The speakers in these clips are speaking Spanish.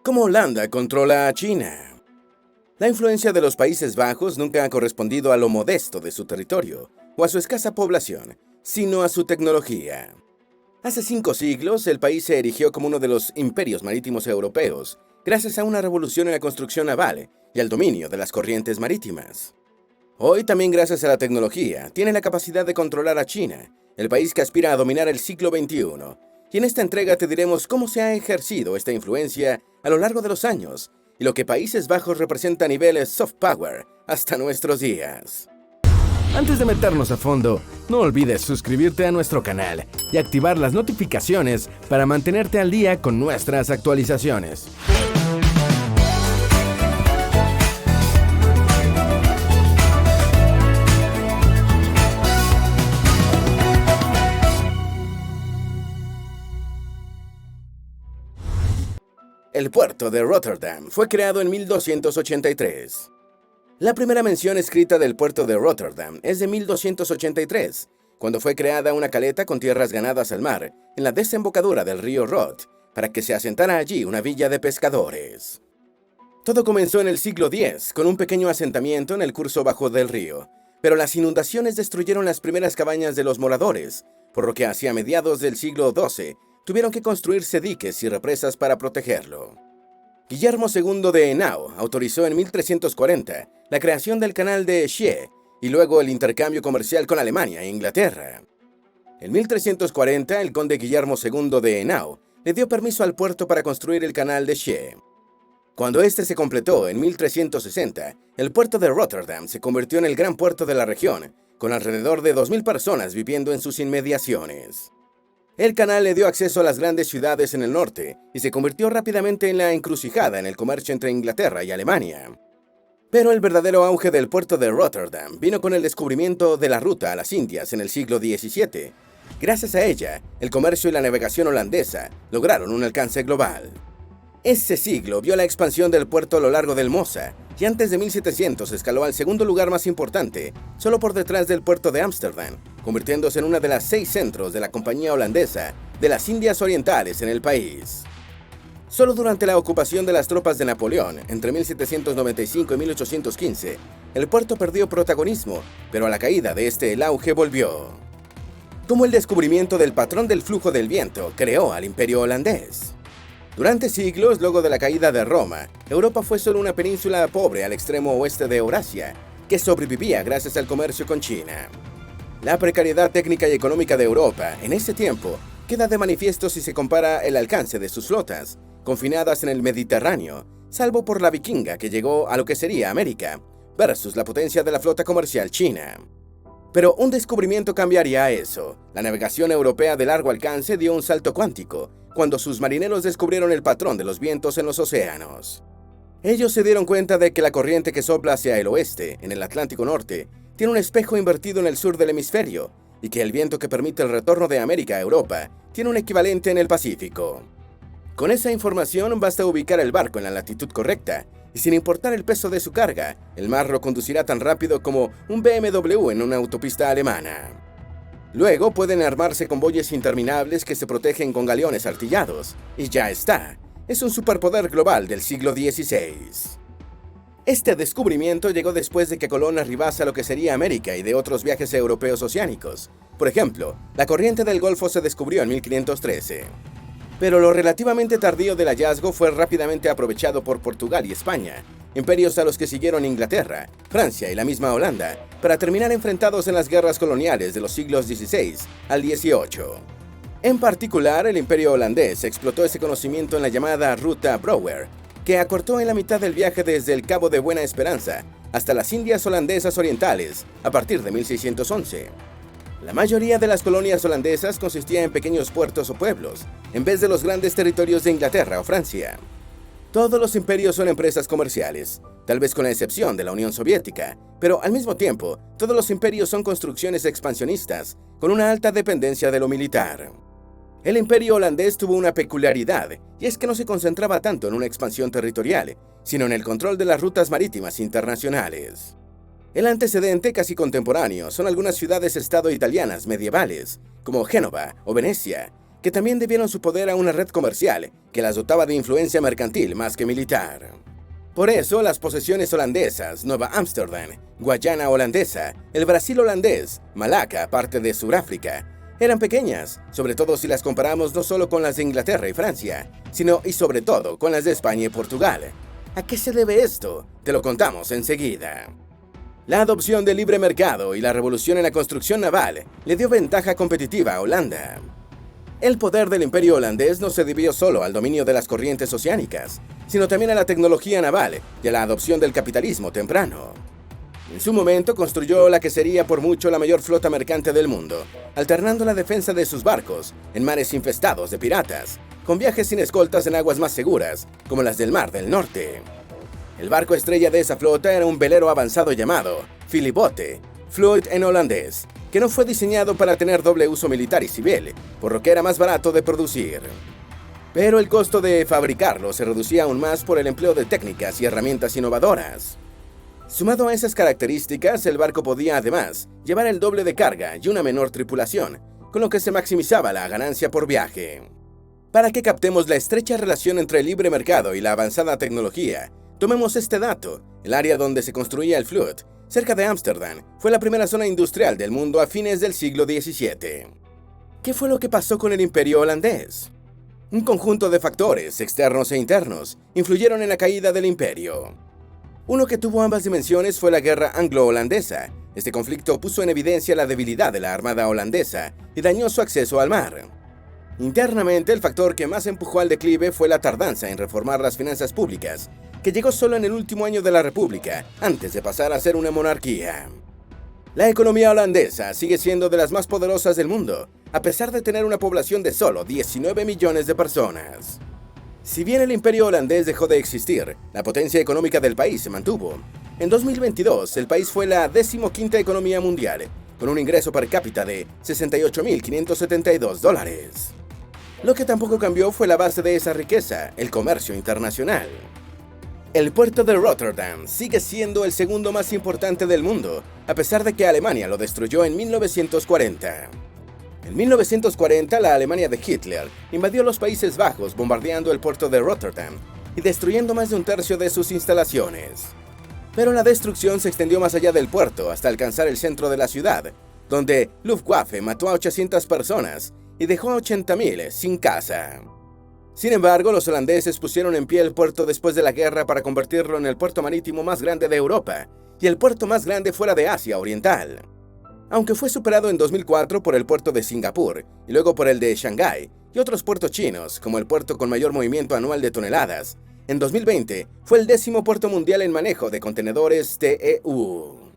¿Cómo Holanda controla a China? La influencia de los Países Bajos nunca ha correspondido a lo modesto de su territorio o a su escasa población, sino a su tecnología. Hace 5 siglos, el país se erigió como uno de los imperios marítimos europeos, gracias a una revolución en la construcción naval y al dominio de las corrientes marítimas. Hoy, también gracias a la tecnología, tiene la capacidad de controlar a China, el país que aspira a dominar el siglo XXI. Y en esta entrega te diremos cómo se ha ejercido esta influencia a lo largo de los años y lo que Países Bajos representa a nivel soft power hasta nuestros días. Antes de meternos a fondo, no olvides suscribirte a nuestro canal y activar las notificaciones para mantenerte al día con nuestras actualizaciones. El puerto de Rotterdam fue creado en 1283. La primera mención escrita del puerto de Rotterdam es de 1283, cuando fue creada una caleta con tierras ganadas al mar en la desembocadura del río Rot, para que se asentara allí una villa de pescadores. Todo comenzó en el siglo X, con un pequeño asentamiento en el curso bajo del río, pero las inundaciones destruyeron las primeras cabañas de los moradores, por lo que hacia mediados del siglo XII tuvieron que construirse diques y represas para protegerlo. Guillermo II de Henao autorizó en 1340 la creación del canal de Schie y luego el intercambio comercial con Alemania e Inglaterra. En 1340, el conde Guillermo II de Henao le dio permiso al puerto para construir el canal de Schie. Cuando este se completó en 1360, el puerto de Rotterdam se convirtió en el gran puerto de la región, con alrededor de 2.000 personas viviendo en sus inmediaciones. El canal le dio acceso a las grandes ciudades en el norte y se convirtió rápidamente en la encrucijada en el comercio entre Inglaterra y Alemania. Pero el verdadero auge del puerto de Rotterdam vino con el descubrimiento de la ruta a las Indias en el siglo XVII. Gracias a ella, el comercio y la navegación holandesa lograron un alcance global. Ese siglo vio la expansión del puerto a lo largo del Mosa, y antes de 1700 escaló al segundo lugar más importante, solo por detrás del puerto de Ámsterdam, convirtiéndose en una de las 6 centros de la Compañía Holandesa de las Indias Orientales en el país. Solo durante la ocupación de las tropas de Napoleón, entre 1795 y 1815, el puerto perdió protagonismo, pero a la caída de este el auge volvió. Como el descubrimiento del patrón del flujo del viento creó al Imperio holandés. Durante siglos, luego de la caída de Roma, Europa fue solo una península pobre al extremo oeste de Eurasia, que sobrevivía gracias al comercio con China. La precariedad técnica y económica de Europa, en ese tiempo, queda de manifiesto si se compara el alcance de sus flotas, confinadas en el Mediterráneo, salvo por la vikinga que llegó a lo que sería América, versus la potencia de la flota comercial china. Pero un descubrimiento cambiaría eso. La navegación europea de largo alcance dio un salto cuántico, cuando sus marineros descubrieron el patrón de los vientos en los océanos. Ellos se dieron cuenta de que la corriente que sopla hacia el oeste, en el Atlántico Norte, tiene un espejo invertido en el sur del hemisferio, y que el viento que permite el retorno de América a Europa tiene un equivalente en el Pacífico. Con esa información basta ubicar el barco en la latitud correcta, y sin importar el peso de su carga, el mar lo conducirá tan rápido como un BMW en una autopista alemana. Luego pueden armarse con bueyes interminables que se protegen con galeones artillados, y ya está. Es un superpoder global del siglo XVI. Este descubrimiento llegó después de que Colón arribase a lo que sería América y de otros viajes europeos oceánicos. Por ejemplo, la corriente del Golfo se descubrió en 1513. Pero lo relativamente tardío del hallazgo fue rápidamente aprovechado por Portugal y España, imperios a los que siguieron Inglaterra, Francia y la misma Holanda, para terminar enfrentados en las guerras coloniales de los siglos XVI al XVIII. En particular, el imperio holandés explotó ese conocimiento en la llamada Ruta Brouwer, que acortó en la mitad del viaje desde el Cabo de Buena Esperanza hasta las Indias holandesas orientales a partir de 1611. La mayoría de las colonias holandesas consistía en pequeños puertos o pueblos, en vez de los grandes territorios de Inglaterra o Francia. Todos los imperios son empresas comerciales, tal vez con la excepción de la Unión Soviética, pero al mismo tiempo, todos los imperios son construcciones expansionistas, con una alta dependencia de lo militar. El imperio holandés tuvo una peculiaridad, y es que no se concentraba tanto en una expansión territorial, sino en el control de las rutas marítimas internacionales. El antecedente casi contemporáneo son algunas ciudades-estado italianas medievales, como Génova o Venecia, que también debieron su poder a una red comercial que las dotaba de influencia mercantil más que militar. Por eso, las posesiones holandesas, Nueva Ámsterdam, Guayana holandesa, el Brasil holandés, Malaca, parte de Sudáfrica, eran pequeñas, sobre todo si las comparamos no solo con las de Inglaterra y Francia, sino y sobre todo con las de España y Portugal. ¿A qué se debe esto? Te lo contamos enseguida. La adopción del libre mercado y la revolución en la construcción naval le dio ventaja competitiva a Holanda. El poder del imperio holandés no se debió solo al dominio de las corrientes oceánicas, sino también a la tecnología naval y a la adopción del capitalismo temprano. En su momento construyó la que sería por mucho la mayor flota mercante del mundo, alternando la defensa de sus barcos en mares infestados de piratas, con viajes sin escoltas en aguas más seguras, como las del Mar del Norte. El barco estrella de esa flota era un velero avanzado llamado Filibote, Fluid en holandés, que no fue diseñado para tener doble uso militar y civil, por lo que era más barato de producir. Pero el costo de fabricarlo se reducía aún más por el empleo de técnicas y herramientas innovadoras. Sumado a esas características, el barco podía además llevar el doble de carga y una menor tripulación, con lo que se maximizaba la ganancia por viaje. Para que captemos la estrecha relación entre el libre mercado y la avanzada tecnología, tomemos este dato: el área donde se construía el Fluid, cerca de Ámsterdam, fue la primera zona industrial del mundo a fines del siglo XVII. ¿Qué fue lo que pasó con el imperio holandés? Un conjunto de factores, externos e internos, influyeron en la caída del imperio. Uno que tuvo ambas dimensiones fue la guerra anglo-holandesa. Este conflicto puso en evidencia la debilidad de la armada holandesa y dañó su acceso al mar. Internamente, el factor que más empujó al declive fue la tardanza en reformar las finanzas públicas, que llegó solo en el último año de la República, antes de pasar a ser una monarquía. La economía holandesa sigue siendo de las más poderosas del mundo, a pesar de tener una población de solo 19 millones de personas. Si bien el imperio holandés dejó de existir, la potencia económica del país se mantuvo. En 2022, el país fue la 15ª economía mundial, con un ingreso per cápita de $68.572. Lo que tampoco cambió fue la base de esa riqueza, el comercio internacional. El puerto de Rotterdam sigue siendo el segundo más importante del mundo, a pesar de que Alemania lo destruyó en 1940. En 1940, la Alemania de Hitler invadió los Países Bajos bombardeando el puerto de Rotterdam y destruyendo más de un tercio de sus instalaciones. Pero la destrucción se extendió más allá del puerto hasta alcanzar el centro de la ciudad, donde Luftwaffe mató a 800 personas y dejó a 80.000 sin casa. Sin embargo, los holandeses pusieron en pie el puerto después de la guerra para convertirlo en el puerto marítimo más grande de Europa y el puerto más grande fuera de Asia Oriental. Aunque fue superado en 2004 por el puerto de Singapur y luego por el de Shanghái y otros puertos chinos, como el puerto con mayor movimiento anual de toneladas, en 2020 fue el 10º puerto mundial en manejo de contenedores TEU.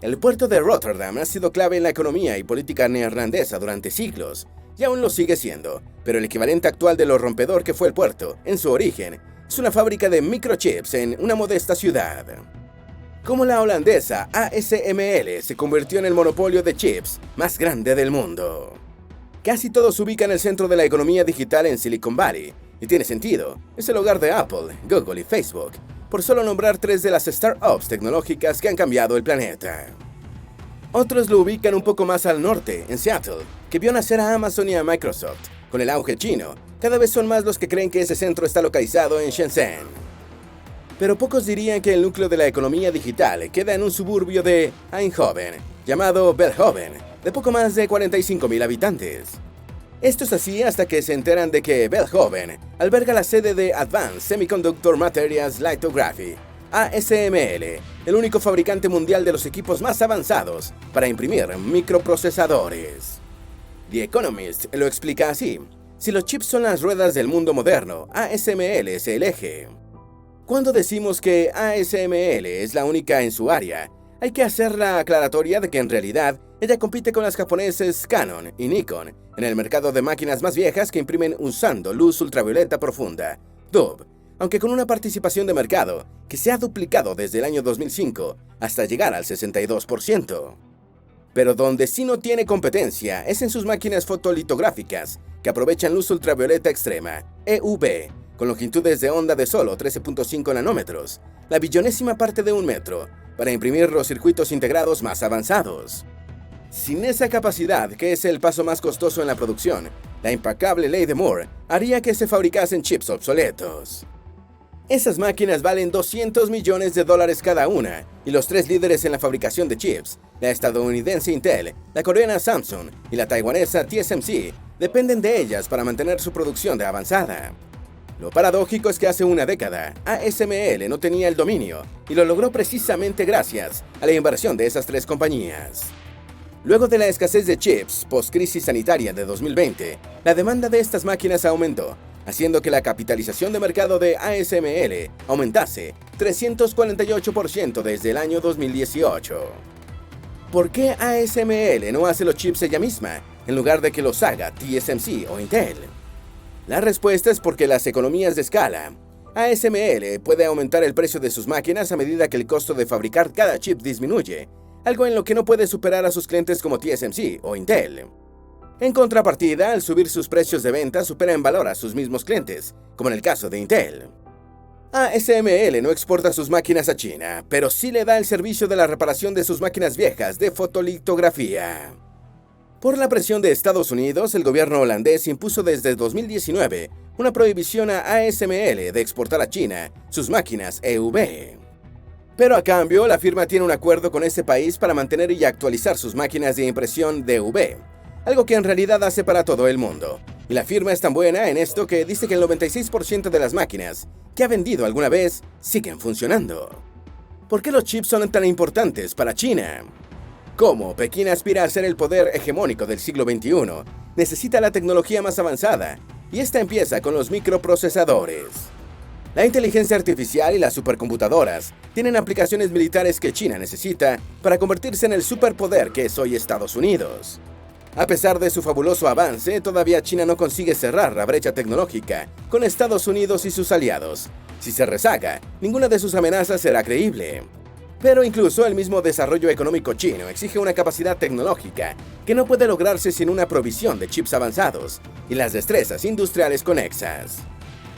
El puerto de Rotterdam ha sido clave en la economía y política neerlandesa durante siglos, y aún lo sigue siendo, pero el equivalente actual de lo rompedor que fue el puerto, en su origen, es una fábrica de microchips en una modesta ciudad. Como la holandesa ASML se convirtió en el monopolio de chips más grande del mundo. Casi todo se ubica en el centro de la economía digital en Silicon Valley, y tiene sentido, es el hogar de Apple, Google y Facebook, por solo nombrar 3 de las startups tecnológicas que han cambiado el planeta. Otros lo ubican un poco más al norte, en Seattle, que vio nacer a Amazon y a Microsoft. Con el auge chino, cada vez son más los que creen que ese centro está localizado en Shenzhen. Pero pocos dirían que el núcleo de la economía digital queda en un suburbio de Eindhoven, llamado Veldhoven, de poco más de 45.000 habitantes. Esto es así hasta que se enteran de que Veldhoven alberga la sede de Advanced Semiconductor Materials Lithography, ASML, el único fabricante mundial de los equipos más avanzados para imprimir microprocesadores. The Economist lo explica así: si los chips son las ruedas del mundo moderno, ASML es el eje. Cuando decimos que ASML es la única en su área, hay que hacer la aclaratoria de que en realidad ella compite con las japoneses Canon y Nikon en el mercado de máquinas más viejas que imprimen usando luz ultravioleta profunda, DUV, aunque con una participación de mercado que se ha duplicado desde el año 2005 hasta llegar al 62%. Pero donde sí no tiene competencia es en sus máquinas fotolitográficas que aprovechan luz ultravioleta extrema, EUV, con longitudes de onda de solo 13.5 nanómetros, la billonésima parte de un metro, para imprimir los circuitos integrados más avanzados. Sin esa capacidad, que es el paso más costoso en la producción, La impecable ley de Moore haría que se fabricasen chips obsoletos. Esas máquinas valen $200 millones cada una, y los tres líderes en la fabricación de chips, la estadounidense Intel, la coreana Samsung y la taiwanesa TSMC, dependen de ellas para mantener su producción de avanzada. Lo paradójico es que hace una década, ASML no tenía el dominio, y lo logró precisamente gracias a la inversión de esas tres compañías. Luego de la escasez de chips post-crisis sanitaria de 2020, la demanda de estas máquinas aumentó, haciendo que la capitalización de mercado de ASML aumentase 348% desde el año 2018. ¿Por qué ASML no hace los chips ella misma, en lugar de que los haga TSMC o Intel? La respuesta es porque las economías de escala. ASML puede aumentar el precio de sus máquinas a medida que el costo de fabricar cada chip disminuye, algo en lo que no puede superar a sus clientes como TSMC o Intel. En contrapartida, al subir sus precios de venta, supera en valor a sus mismos clientes, como en el caso de Intel. ASML no exporta sus máquinas a China, pero sí le da el servicio de la reparación de sus máquinas viejas de fotolitografía. Por la presión de Estados Unidos, el gobierno holandés impuso desde 2019 una prohibición a ASML de exportar a China sus máquinas EUV. Pero a cambio, la firma tiene un acuerdo con ese país para mantener y actualizar sus máquinas de impresión DUV, algo que en realidad hace para todo el mundo. Y la firma es tan buena en esto que dice que el 96% de las máquinas que ha vendido alguna vez siguen funcionando. ¿Por qué los chips son tan importantes para China? Como Pekín aspira a ser el poder hegemónico del siglo XXI, necesita la tecnología más avanzada, y esta empieza con los microprocesadores. La inteligencia artificial y las supercomputadoras tienen aplicaciones militares que China necesita para convertirse en el superpoder que es hoy Estados Unidos. A pesar de su fabuloso avance, todavía China no consigue cerrar la brecha tecnológica con Estados Unidos y sus aliados. Si se rezaga, ninguna de sus amenazas será creíble. Pero incluso el mismo desarrollo económico chino exige una capacidad tecnológica que no puede lograrse sin una provisión de chips avanzados y las destrezas industriales conexas.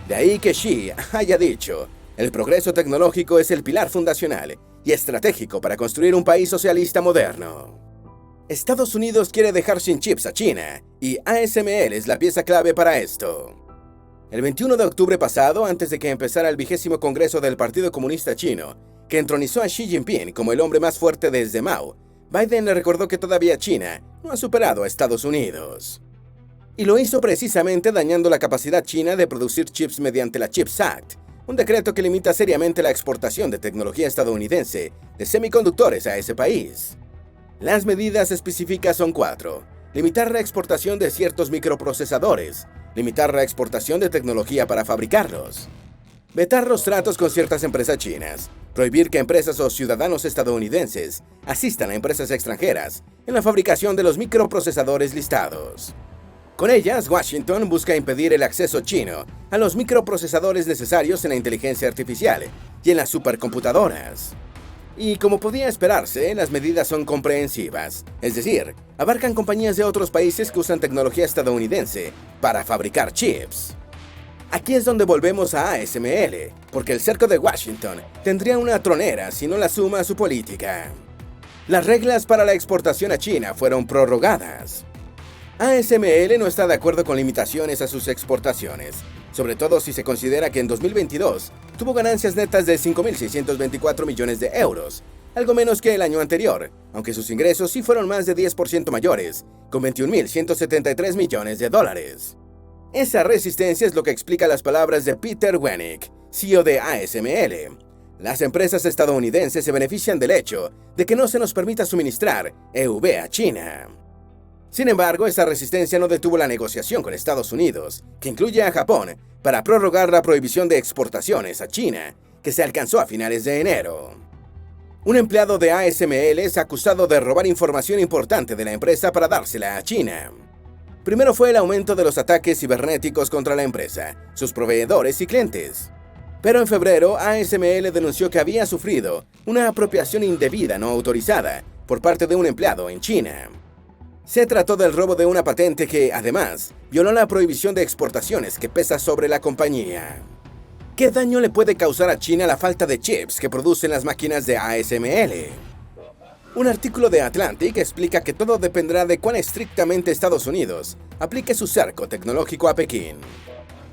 De ahí que Xi haya dicho, el progreso tecnológico es el pilar fundacional y estratégico para construir un país socialista moderno. Estados Unidos quiere dejar sin chips a China, y ASML es la pieza clave para esto. El 21 de octubre pasado, antes de que empezara el 20º Congreso del Partido Comunista Chino, que entronizó a Xi Jinping como el hombre más fuerte desde Mao, Biden le recordó que todavía China no ha superado a Estados Unidos. Y lo hizo precisamente dañando la capacidad china de producir chips mediante la CHIPS Act, un decreto que limita seriamente la exportación de tecnología estadounidense de semiconductores a ese país. Las medidas específicas son 4. Limitar la exportación de ciertos microprocesadores, limitar la exportación de tecnología para fabricarlos, vetar los tratos con ciertas empresas chinas, prohibir que empresas o ciudadanos estadounidenses asistan a empresas extranjeras en la fabricación de los microprocesadores listados. Con ellas, Washington busca impedir el acceso chino a los microprocesadores necesarios en la inteligencia artificial y en las supercomputadoras. Y como podía esperarse, las medidas son comprehensivas, es decir, abarcan compañías de otros países que usan tecnología estadounidense para fabricar chips. Aquí es donde volvemos a ASML, porque el cerco de Washington tendría una tronera si no la suma a su política. Las reglas para la exportación a China fueron prorrogadas. ASML no está de acuerdo con limitaciones a sus exportaciones, sobre todo si se considera que en 2022 tuvo ganancias netas de 5.624 millones de euros, algo menos que el año anterior, aunque sus ingresos sí fueron más de 10% mayores, con 21.173 millones de dólares. Esa resistencia es lo que explica las palabras de Peter Wenick, CEO de ASML. Las empresas estadounidenses se benefician del hecho de que no se nos permita suministrar EUV a China. Sin embargo, esa resistencia no detuvo la negociación con Estados Unidos, que incluye a Japón, para prorrogar la prohibición de exportaciones a China, que se alcanzó a finales de enero. Un empleado de ASML es acusado de robar información importante de la empresa para dársela a China. Primero fue el aumento de los ataques cibernéticos contra la empresa, sus proveedores y clientes. Pero en febrero, ASML denunció que había sufrido una apropiación indebida no autorizada por parte de un empleado en China. Se trató del robo de una patente que, además, violó la prohibición de exportaciones que pesa sobre la compañía. ¿Qué daño le puede causar a China la falta de chips que producen las máquinas de ASML? Un artículo de Atlantic explica que todo dependerá de cuán estrictamente Estados Unidos aplique su cerco tecnológico a Pekín.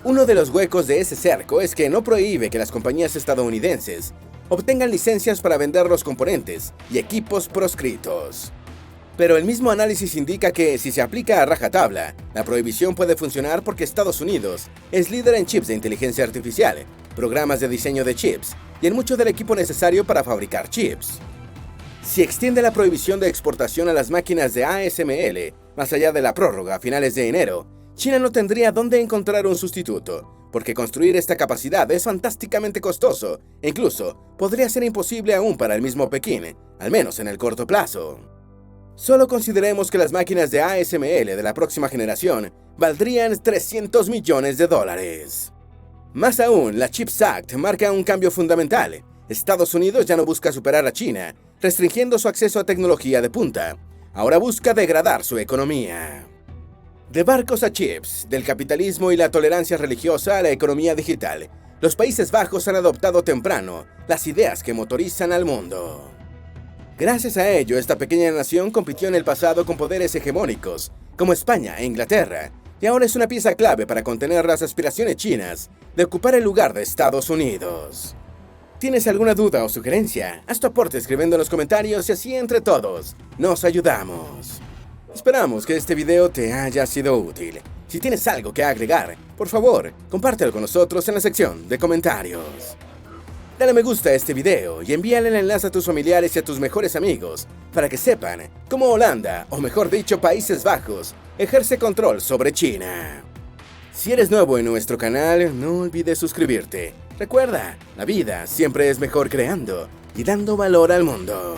Uno de los huecos de ese cerco es que no prohíbe que las compañías estadounidenses obtengan licencias para vender los componentes y equipos proscritos. Pero el mismo análisis indica que, si se aplica a rajatabla, la prohibición puede funcionar porque Estados Unidos es líder en chips de inteligencia artificial, programas de diseño de chips y en mucho del equipo necesario para fabricar chips. Si extiende la prohibición de exportación a las máquinas de ASML, más allá de la prórroga a finales de enero, China no tendría dónde encontrar un sustituto, porque construir esta capacidad es fantásticamente costoso e incluso podría ser imposible aún para el mismo Pekín, al menos en el corto plazo. Solo consideremos que las máquinas de ASML de la próxima generación valdrían $300 millones. Más aún, la CHIPS Act marca un cambio fundamental. Estados Unidos ya no busca superar a China, restringiendo su acceso a tecnología de punta. Ahora busca degradar su economía. De barcos a chips, del capitalismo y la tolerancia religiosa a la economía digital, los Países Bajos han adoptado temprano las ideas que motorizan al mundo. Gracias a ello, esta pequeña nación compitió en el pasado con poderes hegemónicos, como España e Inglaterra, y ahora es una pieza clave para contener las aspiraciones chinas de ocupar el lugar de Estados Unidos. ¿Tienes alguna duda o sugerencia? Haz tu aporte escribiendo en los comentarios y así entre todos nos ayudamos. Esperamos que este video te haya sido útil. Si tienes algo que agregar, por favor, compártelo con nosotros en la sección de comentarios. Dale me gusta a este video y envíale el enlace a tus familiares y a tus mejores amigos para que sepan cómo Holanda, o mejor dicho Países Bajos, ejerce control sobre China. Si eres nuevo en nuestro canal, no olvides suscribirte. Recuerda, la vida siempre es mejor creando y dando valor al mundo.